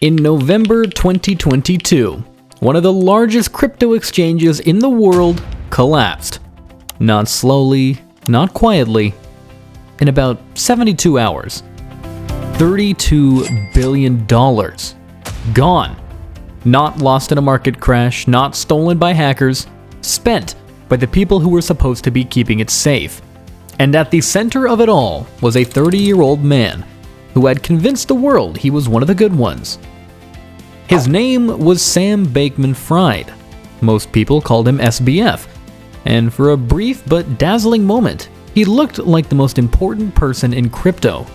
In November 2022, one of the largest crypto exchanges in the world collapsed. Not slowly, not quietly. In about 72 hours. $32 billion. Gone. Not lost in a market crash, not stolen by hackers, spent by the people who were supposed to be keeping it safe. And at the center of it all was a 30-year-old man who had convinced the world he was one of the good ones. His name was Sam Bankman-Fried. Most people called him SBF, and for a brief but dazzling moment, he looked like the most important person in crypto.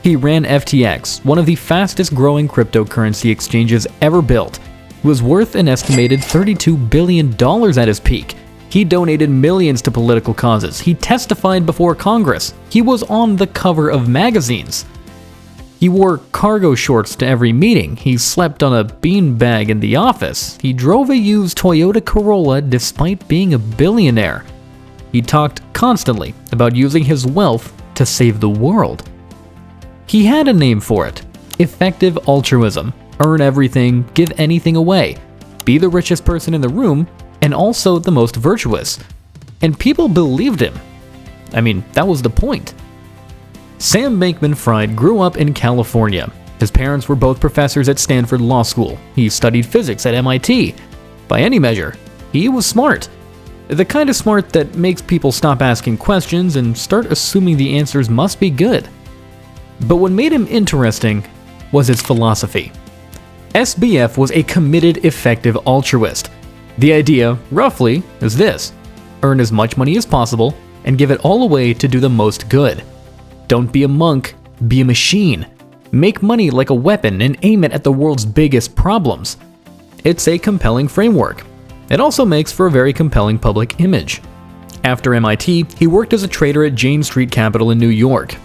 He ran FTX, one of the fastest growing cryptocurrency exchanges ever built. It was worth an estimated $32 billion at his peak. He donated millions to political causes. He testified before Congress. He was on the cover of magazines. He wore cargo shorts to every meeting. He slept on a beanbag in the office. He drove a used Toyota Corolla despite being a billionaire. He talked constantly about using his wealth to save the world. He had a name for it: effective altruism. Earn everything, give anything away. Be the richest person in the room, and also the most virtuous. And people believed him. I mean, that was the point. Sam Bankman-Fried grew up in California. His parents were both professors at Stanford Law School. He studied physics at MIT. By any measure, he was smart. The kind of smart that makes people stop asking questions and start assuming the answers must be good. But what made him interesting was his philosophy. SBF was a committed, effective altruist. The idea, roughly, is this: earn as much money as possible and give it all away to do the most good. Don't be a monk, be a machine. Make money like a weapon and aim it at the world's biggest problems. It's a compelling framework. It also makes for a very compelling public image. After MIT, he worked as a trader at Jane Street Capital in New York.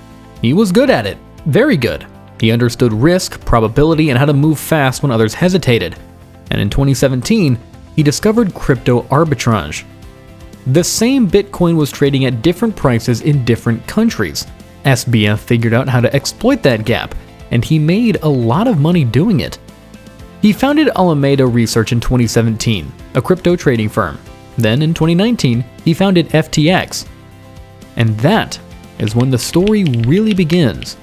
He was good at it, very good. He understood risk, probability, and how to move fast when others hesitated. And in 2017, he discovered crypto arbitrage. The same Bitcoin was trading at different prices in different countries. SBF figured out how to exploit that gap, and he made a lot of money doing it. He founded Alameda Research in 2017, a crypto trading firm. Then in 2019, he founded FTX. And that is when the story really begins.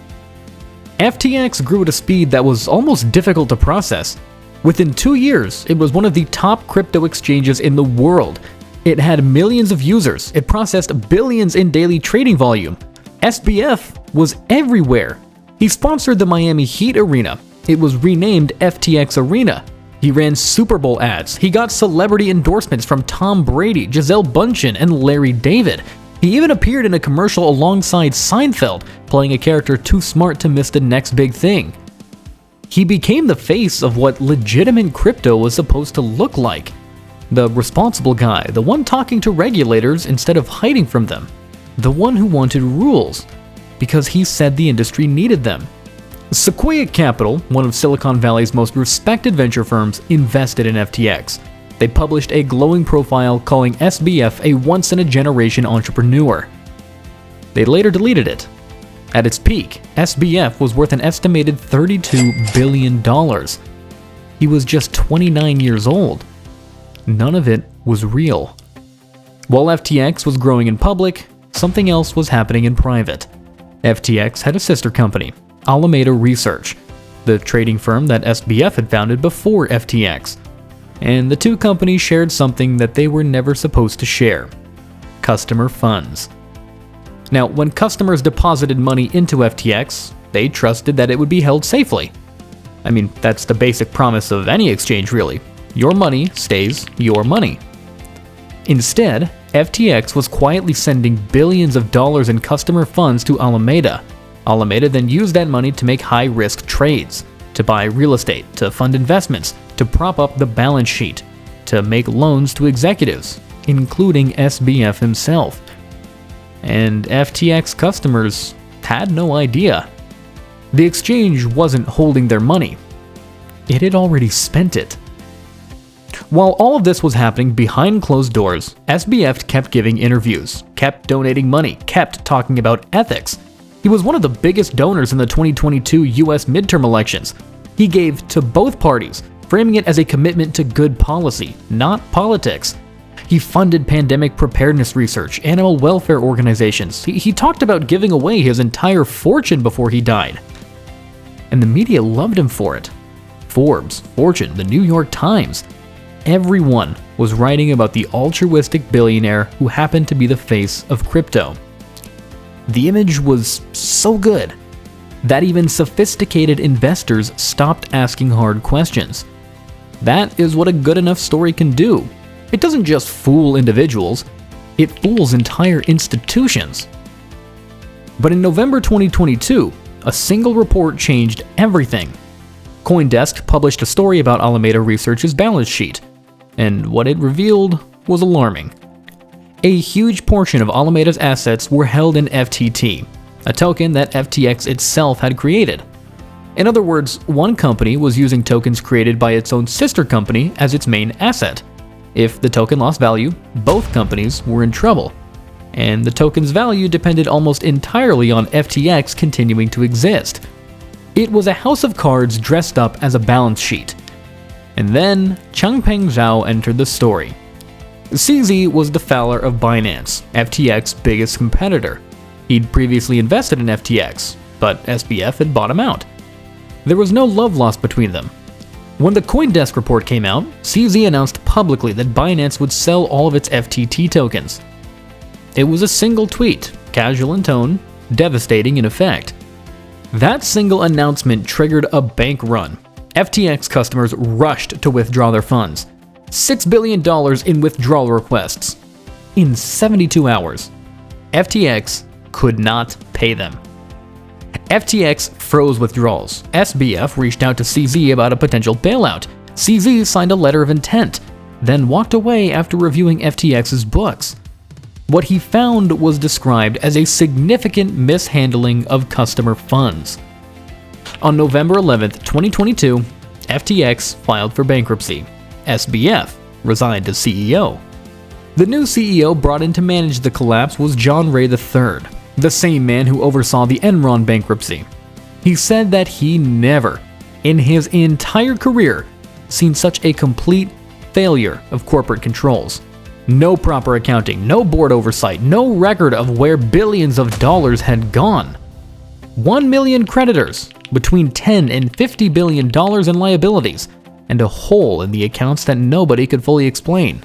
FTX grew at a speed that was almost difficult to process. Within 2 years, it was one of the top crypto exchanges in the world. It had millions of users. It processed billions in daily trading volume. SBF was everywhere. He sponsored the Miami Heat Arena. It was renamed FTX Arena. He ran Super Bowl ads. He got celebrity endorsements from Tom Brady, Gisele Bündchen, and Larry David. He even appeared in a commercial alongside Seinfeld, playing a character too smart to miss the next big thing. He became the face of what legitimate crypto was supposed to look like. The responsible guy, the one talking to regulators instead of hiding from them. The one who wanted rules, because he said the industry needed them. Sequoia Capital, one of Silicon Valley's most respected venture firms, invested in FTX. They published a glowing profile calling SBF a once-in-a-generation entrepreneur. They later deleted it. At its peak, SBF was worth an estimated $32 billion. He was just 29 years old. None of it was real. While FTX was growing in public, something else was happening in private. FTX had a sister company, Alameda Research, the trading firm that SBF had founded before FTX. And the two companies shared something that they were never supposed to share: customer funds. Now, when customers deposited money into FTX, they trusted that it would be held safely. I mean, that's the basic promise of any exchange, really. Your money stays your money. Instead, FTX was quietly sending billions of dollars in customer funds to Alameda. Alameda then used that money to make high-risk trades, to buy real estate, to fund investments, to prop up the balance sheet, to make loans to executives, including SBF himself. And FTX customers had no idea. The exchange wasn't holding their money. It had already spent it. While all of this was happening behind closed doors, SBF kept giving interviews, kept donating money, kept talking about ethics. He was one of the biggest donors in the 2022 US midterm elections. he gave to both parties, framing it as a commitment to good policy, not politics. He funded pandemic preparedness research, animal welfare organizations. He talked about giving away his entire fortune before he died. And the media loved him for it. Forbes, Fortune, the New York Times. Everyone was writing about the altruistic billionaire who happened to be the face of crypto. The image was so good that even sophisticated investors stopped asking hard questions. That is what a good enough story can do. It doesn't just fool individuals, it fools entire institutions. But in November 2022, a single report changed everything. CoinDesk published a story about Alameda Research's balance sheet, and what it revealed was alarming. A huge portion of Alameda's assets were held in FTT, a token that FTX itself had created. In other words, one company was using tokens created by its own sister company as its main asset. If the token lost value, both companies were in trouble, and the token's value depended almost entirely on FTX continuing to exist. It was a house of cards dressed up as a balance sheet. And then, Changpeng Zhao entered the story. CZ was the founder of Binance, FTX's biggest competitor. He'd previously invested in FTX, but SBF had bought him out. There was no love lost between them. When the CoinDesk report came out, CZ announced publicly that Binance would sell all of its FTT tokens. It was a single tweet, casual in tone, devastating in effect. That single announcement triggered a bank run. FTX customers rushed to withdraw their funds. $6 billion in withdrawal requests. In 72 hours, FTX could not pay them. FTX froze withdrawals. SBF reached out to CZ about a potential bailout. CZ signed a letter of intent, then walked away after reviewing FTX's books. What he found was described as a significant mishandling of customer funds. On November 11, 2022, FTX filed for bankruptcy. SBF resigned as CEO. The new CEO brought in to manage the collapse was John Ray III, the same man who oversaw the Enron bankruptcy. He said that he never, in his entire career, seen such a complete failure of corporate controls. No proper accounting, no board oversight, no record of where billions of dollars had gone. 1 million creditors, between $10 and $50 billion in liabilities, and a hole in the accounts that nobody could fully explain.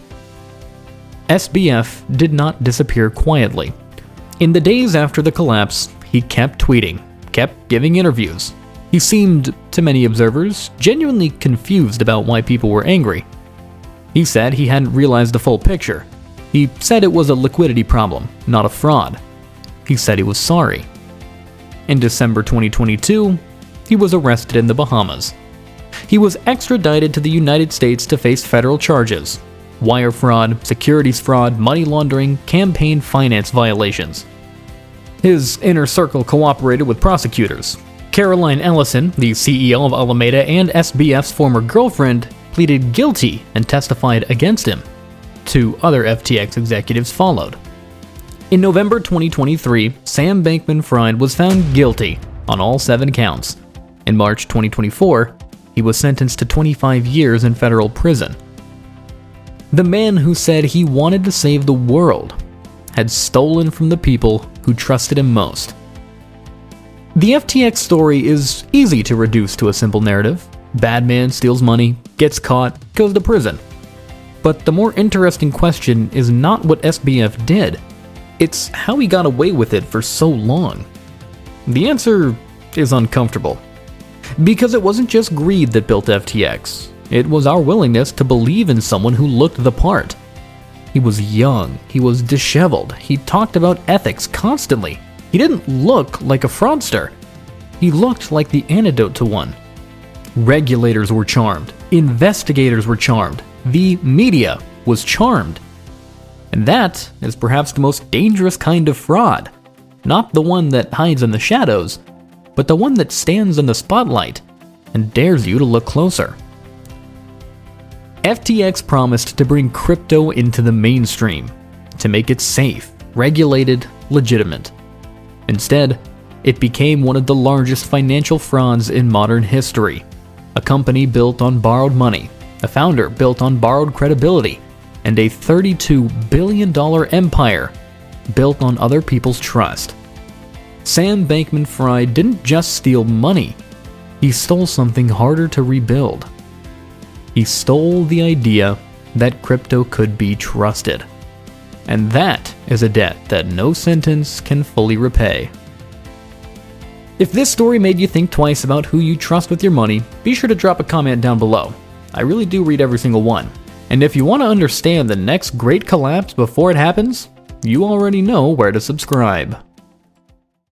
SBF did not disappear quietly. In the days after the collapse, he kept tweeting, kept giving interviews. He seemed, to many observers, genuinely confused about why people were angry. He said he hadn't realized the full picture. He said it was a liquidity problem, not a fraud. He said he was sorry. In December 2022, he was arrested in the Bahamas. He was extradited to the United States to face federal charges: wire fraud, securities fraud, money laundering, campaign finance violations. His inner circle cooperated with prosecutors. Caroline Ellison, the CEO of Alameda and SBF's former girlfriend, pleaded guilty and testified against him. 2 other FTX executives followed. In November 2023, Sam Bankman-Fried was found guilty on all 7 counts. In March 2024, he was sentenced to 25 years in federal prison. The man who said he wanted to save the world had stolen from the people who trusted him most. The FTX story is easy to reduce to a simple narrative. Bad man steals money, gets caught, goes to prison. But the more interesting question is not what SBF did. It's how he got away with it for so long. The answer is uncomfortable. Because it wasn't just greed that built FTX. It was our willingness to believe in someone who looked the part. He was young, he was disheveled, he talked about ethics constantly. He didn't look like a fraudster. He looked like the antidote to one. Regulators were charmed, investigators were charmed, the media was charmed. And that is perhaps the most dangerous kind of fraud. Not the one that hides in the shadows, but the one that stands in the spotlight and dares you to look closer. FTX promised to bring crypto into the mainstream, to make it safe, regulated, legitimate. Instead, it became one of the largest financial frauds in modern history. a company built on borrowed money, a founder built on borrowed credibility, and a $32 billion empire built on other people's trust. Sam Bankman-Fried didn't just steal money, he stole something harder to rebuild. He stole the idea that crypto could be trusted. And that is a debt that no sentence can fully repay. If this story made you think twice about who you trust with your money, be sure to drop a comment down below. I really do read every single one. And if you want to understand the next great collapse before it happens, you already know where to subscribe.